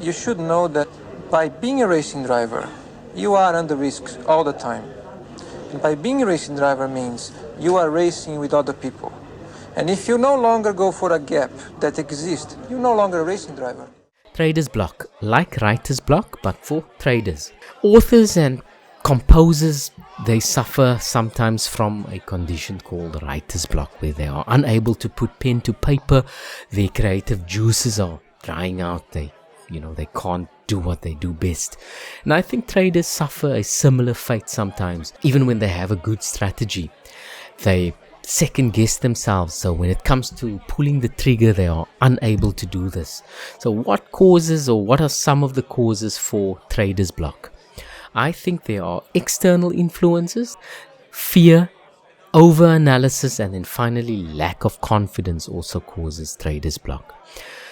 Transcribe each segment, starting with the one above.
you should know that by being a racing driver, you are under risk all the time. And by being a racing driver means you are racing with other people. And if you no longer go for a gap that exists, you're no longer a racing driver. Trader's block, like writer's block, but for traders. Authors and composers, they suffer sometimes from a condition called writer's block, where they are unable to put pen to paper. Their creative juices are drying out. They can't do what they do best. And I think traders suffer a similar fate sometimes. Even when they have a good strategy, they second guess themselves. So when it comes to pulling the trigger, they are unable to do this. So what are some of the causes for trader's block? I think there are external influences, fear, over-analysis, and then finally lack of confidence also causes trader's block.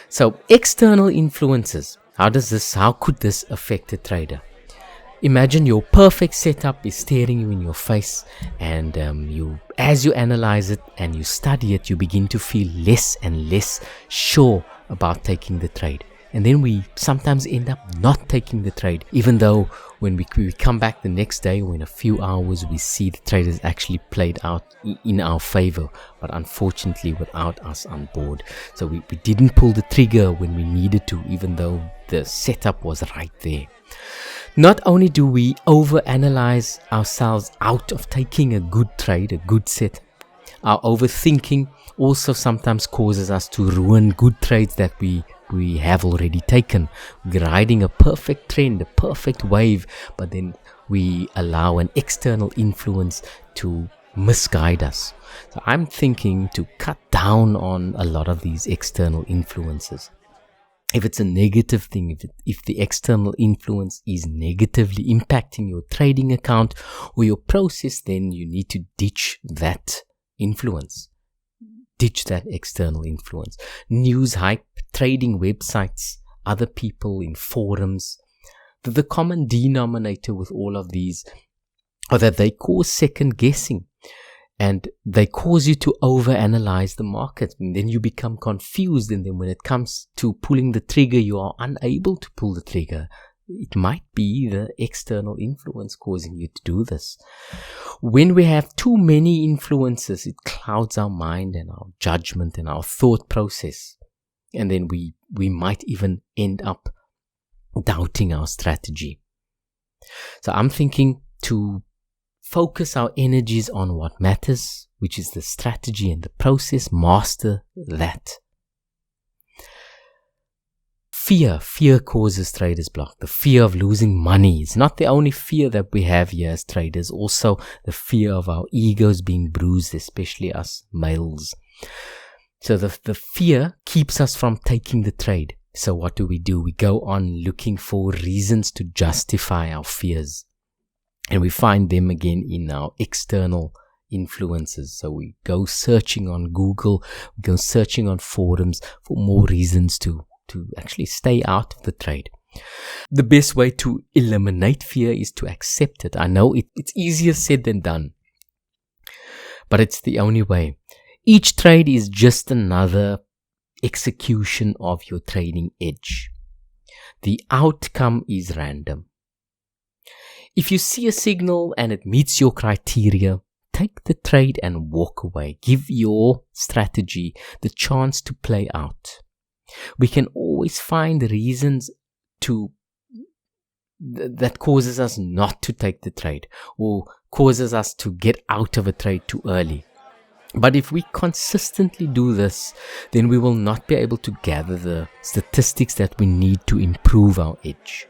So external influences, how could this affect a trader? Imagine your perfect setup is staring you in your face, and as you analyze it and you study it, you begin to feel less and less sure about taking the trade. And then we sometimes end up not taking the trade, even though when we come back the next day or in a few hours, we see the trade has actually played out in our favor, but unfortunately without us on board. So we didn't pull the trigger when we needed to, even though the setup was right there. Not only do we overanalyze ourselves out of taking a good trade, a good set, our overthinking also sometimes causes us to ruin good trades that we have already taken. We're riding a perfect trend, a perfect wave, but then we allow an external influence to misguide us. So I'm thinking to cut down on a lot of these external influences. If it's a negative thing, if the external influence is negatively impacting your trading account or your process, then you need to ditch that influence. Ditch that external influence. News hype, trading websites, other people in forums. The common denominator with all of these are that they cause second guessing. And they cause you to overanalyze the market. And then you become confused. And then when it comes to pulling the trigger, you are unable to pull the trigger. It might be the external influence causing you to do this. When we have too many influences, it clouds our mind and our judgment and our thought process. And then we might even end up doubting our strategy. So I'm thinking to focus our energies on what matters, which is the strategy and the process. Master that. Fear causes traders block. The fear of losing money is not the only fear that we have here as traders. Also, the fear of our egos being bruised, especially us males. So the fear keeps us from taking the trade. So what do? We go on looking for reasons to justify our fears. And we find them again in our external influences. So we go searching on Google, we go searching on forums for more reasons to actually stay out of the trade. The best way to eliminate fear is to accept it. I know it's easier said than done, but it's the only way. Each trade is just another execution of your trading edge. The outcome is random. If you see a signal and it meets your criteria, take the trade and walk away. Give your strategy the chance to play out. We can always find reasons that causes us not to take the trade or causes us to get out of a trade too early. But if we consistently do this, then we will not be able to gather the statistics that we need to improve our edge.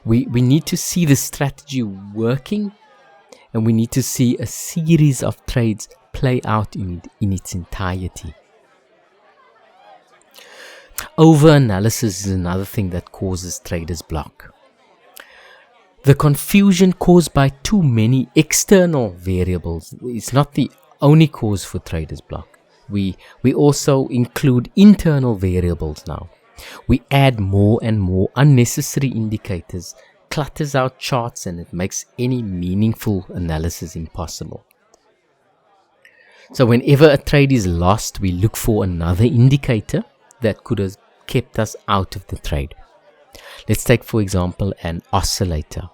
We need to see the strategy working, and we need to see a series of trades play out in its entirety. Over-analysis is another thing that causes traders block. The confusion caused by too many external variables is not the only cause for traders block. We also include internal variables now. We add more and more unnecessary indicators, clutters our charts, and it makes any meaningful analysis impossible. So whenever a trade is lost, we look for another indicator that could have kept us out of the trade. Let's take, for example, an oscillator.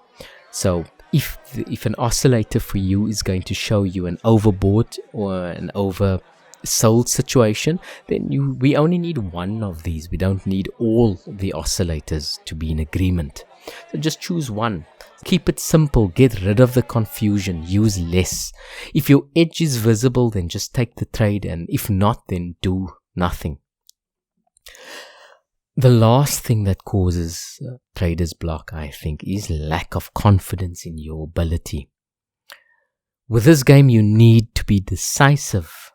So if an oscillator for you is going to show you an overbought or an oversold situation, then we only need one of these. We don't need all the oscillators to be in agreement. So just choose one. Keep it simple. Get rid of the confusion. Use less. If your edge is visible, then just take the trade, and if not, then do nothing. The last thing that causes traders block, I think, is lack of confidence in your ability. With this game, you need to be decisive.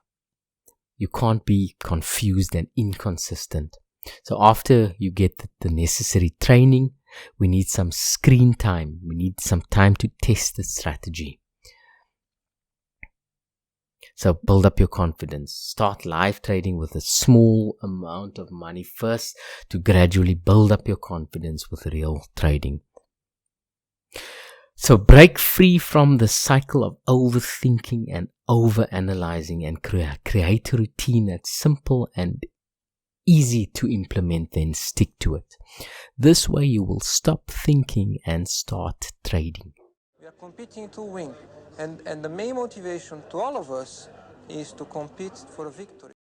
You can't be confused and inconsistent. So after you get the necessary training, we need some screen time. We need some time to test the strategy. So build up your confidence. Start live trading with a small amount of money first to gradually build up your confidence with real trading. So break free from the cycle of overthinking and overanalyzing and create a routine that's simple and easy to implement, then stick to it. This way you will stop thinking and start trading. We are competing to win, and the main motivation to all of us is to compete for a victory.